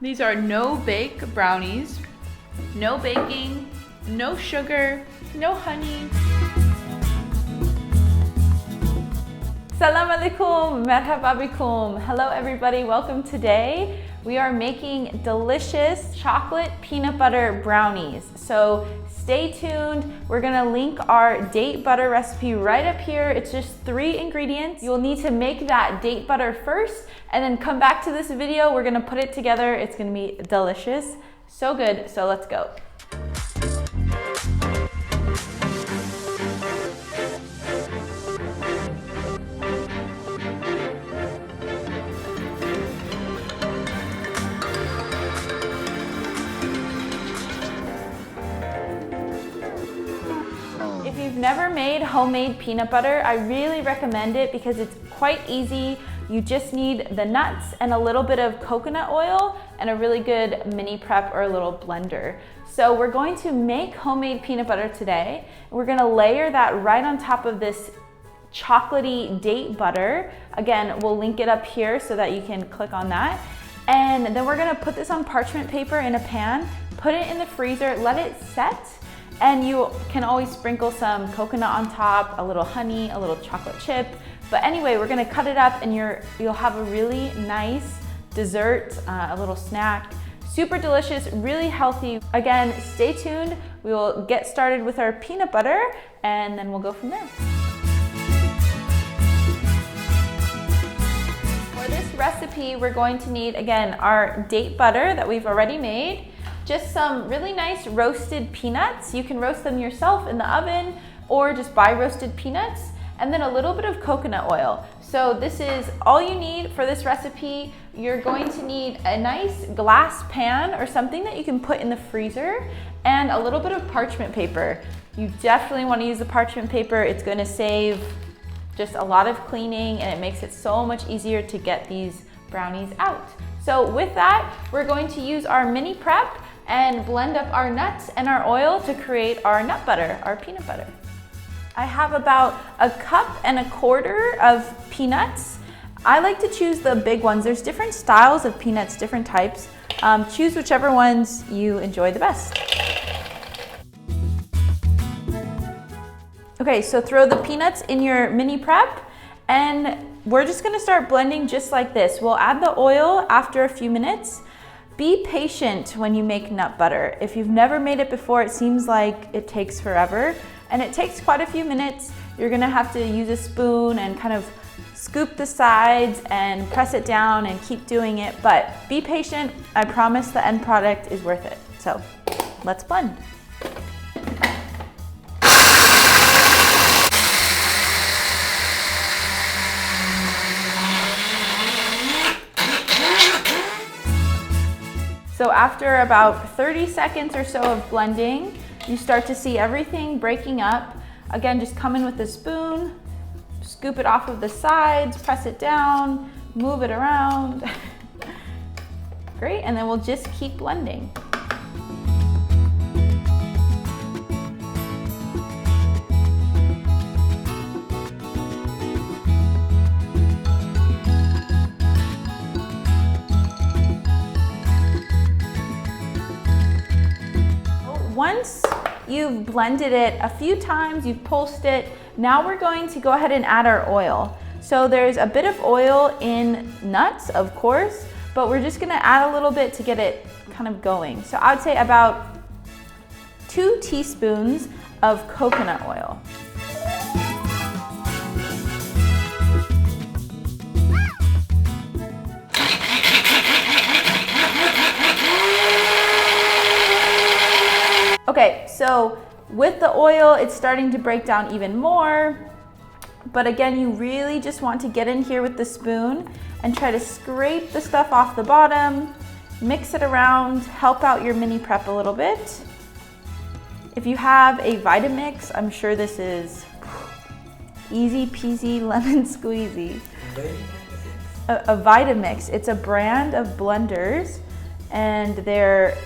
These are no-bake brownies, no baking, no sugar, no honey. Salam alaikum, merhaba bikum. Hello everybody, welcome. Today we are making delicious chocolate peanut butter brownies. So stay tuned. We're gonna link our date butter recipe right up here. It's just 3 ingredients. You'll need to make that date butter first and then come back to this video. We're gonna put it together. It's gonna be delicious, so good. So let's go. If you've never made homemade peanut butter, I really recommend it because it's quite easy. You just need the nuts and a little bit of coconut oil and a really good mini prep or a little blender. So we're going to make homemade peanut butter today. We're gonna layer that right on top of this chocolatey date butter. Again, we'll link it up here so that you can click on that. And then we're gonna put this on parchment paper in a pan, put it in the freezer, let it set. And you can always sprinkle some coconut on top, a little honey, a little chocolate chip. But anyway, we're gonna cut it up and you'll have a really nice dessert, a little snack. Super delicious, really healthy. Again, stay tuned. We will get started with our peanut butter and then we'll go from there. For this recipe, we're going to need, again, our date butter that we've already made. Just some really nice roasted peanuts. You can roast them yourself in the oven or just buy roasted peanuts, and then a little bit of coconut oil. So this is all you need for this recipe. You're going to need a nice glass pan or something that you can put in the freezer and a little bit of parchment paper. You definitely want to use the parchment paper. It's going to save just a lot of cleaning and it makes it so much easier to get these brownies out. So with that, we're going to use our mini prep and blend up our nuts and our oil to create our nut butter, our peanut butter. I have about 1.25 cups of peanuts. I like to choose the big ones. There's different styles of peanuts, different types. Choose whichever ones you enjoy the best. Okay, so throw the peanuts in your mini prep and we're just gonna start blending just like this. We'll add the oil after a few minutes. Be patient when you make nut butter. If you've never made it before, it seems like it takes forever, and it takes quite a few minutes. You're gonna have to use a spoon and kind of scoop the sides and press it down and keep doing it, but be patient. I promise the end product is worth it. So let's blend. So after about 30 seconds or so of blending, you start to see everything breaking up. Again, just come in with a spoon, scoop it off of the sides, press it down, move it around. Great, and then we'll just keep blending. Once you've blended it a few times, you've pulsed it, now we're going to go ahead and add our oil. So there's a bit of oil in nuts, of course, but we're just gonna add a little bit to get it kind of going. So I would say about 2 teaspoons of coconut oil. Okay, so with the oil, it's starting to break down even more. But again, you really just want to get in here with the spoon and try to scrape the stuff off the bottom, mix it around, help out your mini prep a little bit. If you have a Vitamix, I'm sure this is easy peasy lemon squeezy. A Vitamix, it's a brand of blenders and they're,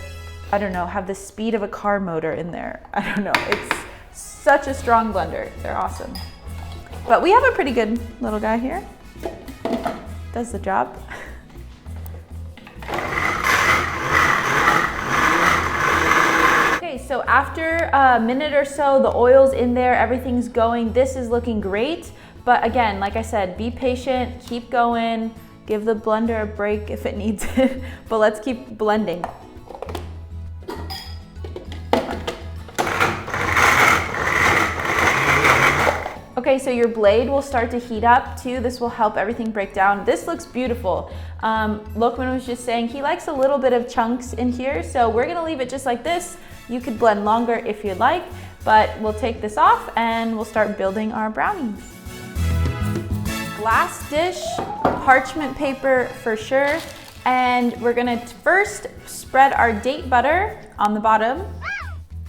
I don't know, have the speed of a car motor in there. I don't know, it's such a strong blender. They're awesome. But we have a pretty good little guy here. Does the job. after a minute or so, the oil's in there, everything's going. This is looking great. But again, like I said, be patient, keep going, give the blender a break if it needs it, but let's keep blending. Okay, so your blade will start to heat up too. This will help everything break down. This looks beautiful. Lokmane was just saying he likes a little bit of chunks in here, so we're gonna leave it just like this. You could blend longer if you'd like, but we'll take this off and we'll start building our brownies. Last dish, parchment paper for sure. And we're gonna first spread our date butter on the bottom.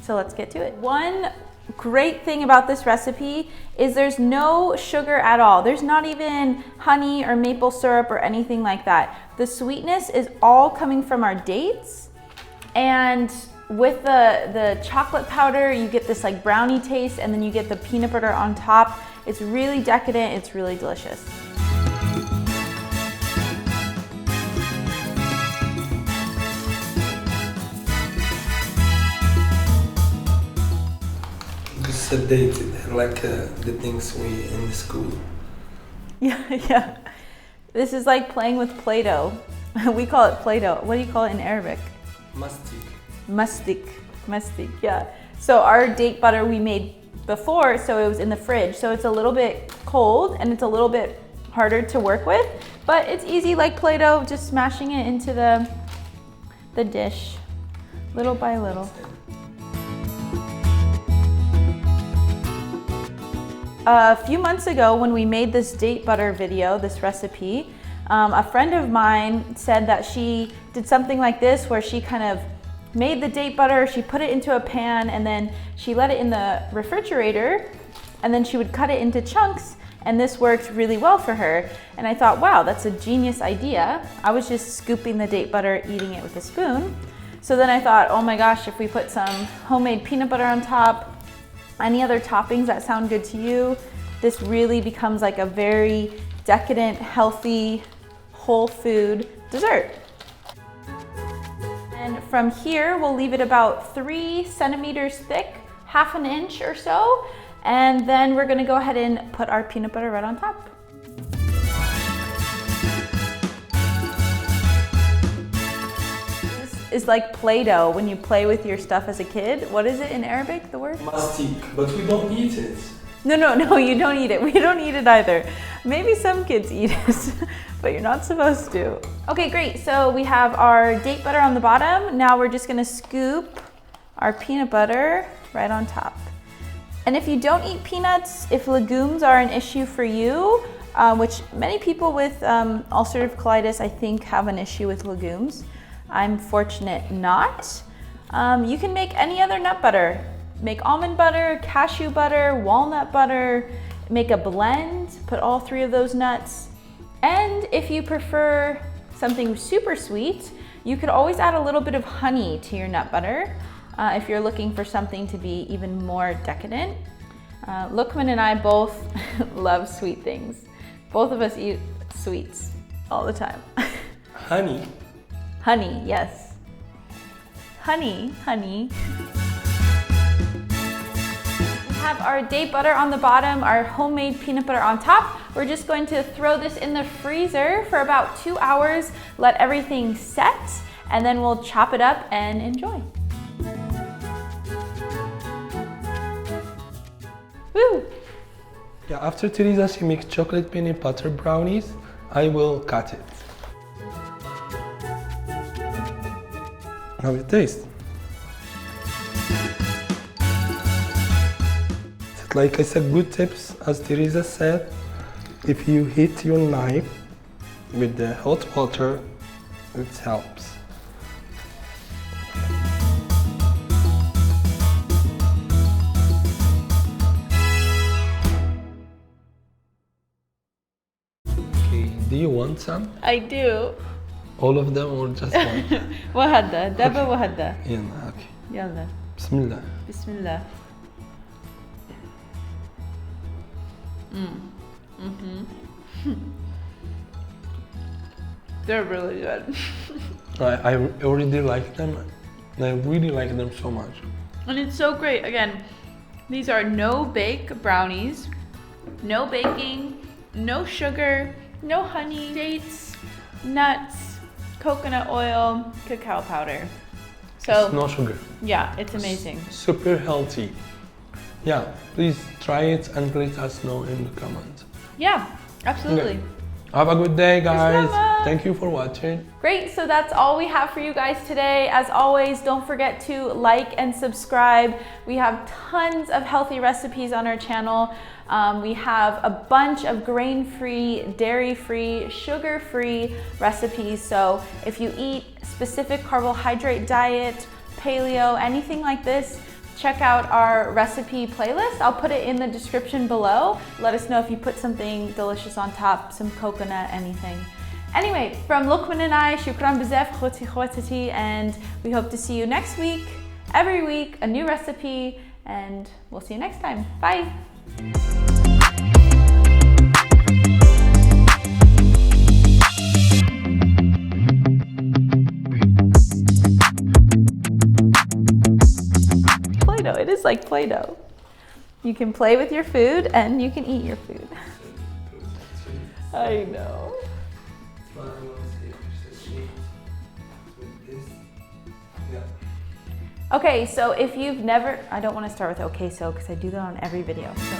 So let's get to it. One great thing about this recipe is there's no sugar at all. There's not even honey or maple syrup or anything like that. The sweetness is all coming from our dates, and with the chocolate powder, you get this like brownie taste, and then you get the peanut butter on top. It's really decadent, it's really delicious. This is dated, like the things we in school. Yeah. This is like playing with Play-Doh. We call it Play-Doh. What do you call it in Arabic? Mastic. Mastic, yeah. So our date butter we made before, so it was in the fridge. So it's a little bit cold and it's a little bit harder to work with, but it's easy like Play-Doh, just smashing it into the dish, little by little. A few months ago when we made this date butter video, this recipe, a friend of mine said that she did something like this where she kind of made the date butter, she put it into a pan, and then she let it in the refrigerator, and then she would cut it into chunks, and this worked really well for her. And I thought, wow, that's a genius idea. I was just scooping the date butter, eating it with a spoon. So then I thought, oh my gosh, if we put some homemade peanut butter on top, any other toppings that sound good to you, this really becomes like a very decadent, healthy, whole food dessert. And from here, we'll leave it about 3 centimeters thick, half an inch or so, and then we're gonna go ahead and put our peanut butter right on top. Is like Play-Doh when you play with your stuff as a kid. What is it in Arabic, the word? Mastic, but we don't eat it. No, you don't eat it. We don't eat it either. Maybe some kids eat it, but you're not supposed to. Okay, great. So we have our date butter on the bottom. Now we're just gonna scoop our peanut butter right on top. And if you don't eat peanuts, if legumes are an issue for you, which many people with ulcerative colitis, I think, have an issue with legumes. I'm fortunate not. You can make any other nut butter. Make almond butter, cashew butter, walnut butter, make a blend, put all 3 of those nuts. And if you prefer something super sweet, you could always add a little bit of honey to your nut butter if you're looking for something to be even more decadent. Lokmane and I both love sweet things. Both of us eat sweets all the time. Honey? Honey, yes. Honey. We have our date butter on the bottom, our homemade peanut butter on top. We're just going to throw this in the freezer for about 2 hours, let everything set, and then we'll chop it up and enjoy. Woo! Yeah, after Teresa, she makes chocolate peanut butter brownies. I will cut it. How it tastes? Like I said, good tips, as Teresa said, if you heat your knife with the hot water, it helps. Okay, do you want some? I do. All of them or just one? وهدا دبا وهدا. يلا اوكي. يلا. بسم الله. بسم الله. They're really good. I already like them. I really like them so much. And it's so great. Again, these are no bake brownies, no baking, no sugar, no honey, dates, nuts, coconut oil, cacao powder. So It's no sugar. yeah, it's amazing. Super healthy. Yeah, please try it and let us know in the comments. Yeah, absolutely. Okay. Have a good day, guys. Mama. Thank you for watching. Great, so that's all we have for you guys today. As always, don't forget to like and subscribe. We have tons of healthy recipes on our channel. We have a bunch of grain-free, dairy-free, sugar-free recipes. So if you eat specific carbohydrate diet, paleo, anything like this, check out our recipe playlist. I'll put it in the description below. Let us know if you put something delicious on top, some coconut, anything. Anyway, from Lokmane and I, shukran bzaf khoti khotati, and we hope to see you next week. Every week, a new recipe, and we'll see you next time. Bye. Play-Doh, it is like Play-Doh. You can play with your food and you can eat your food. I know. Okay, so if you've never, I don't want to start with okay so because I do that on every video. So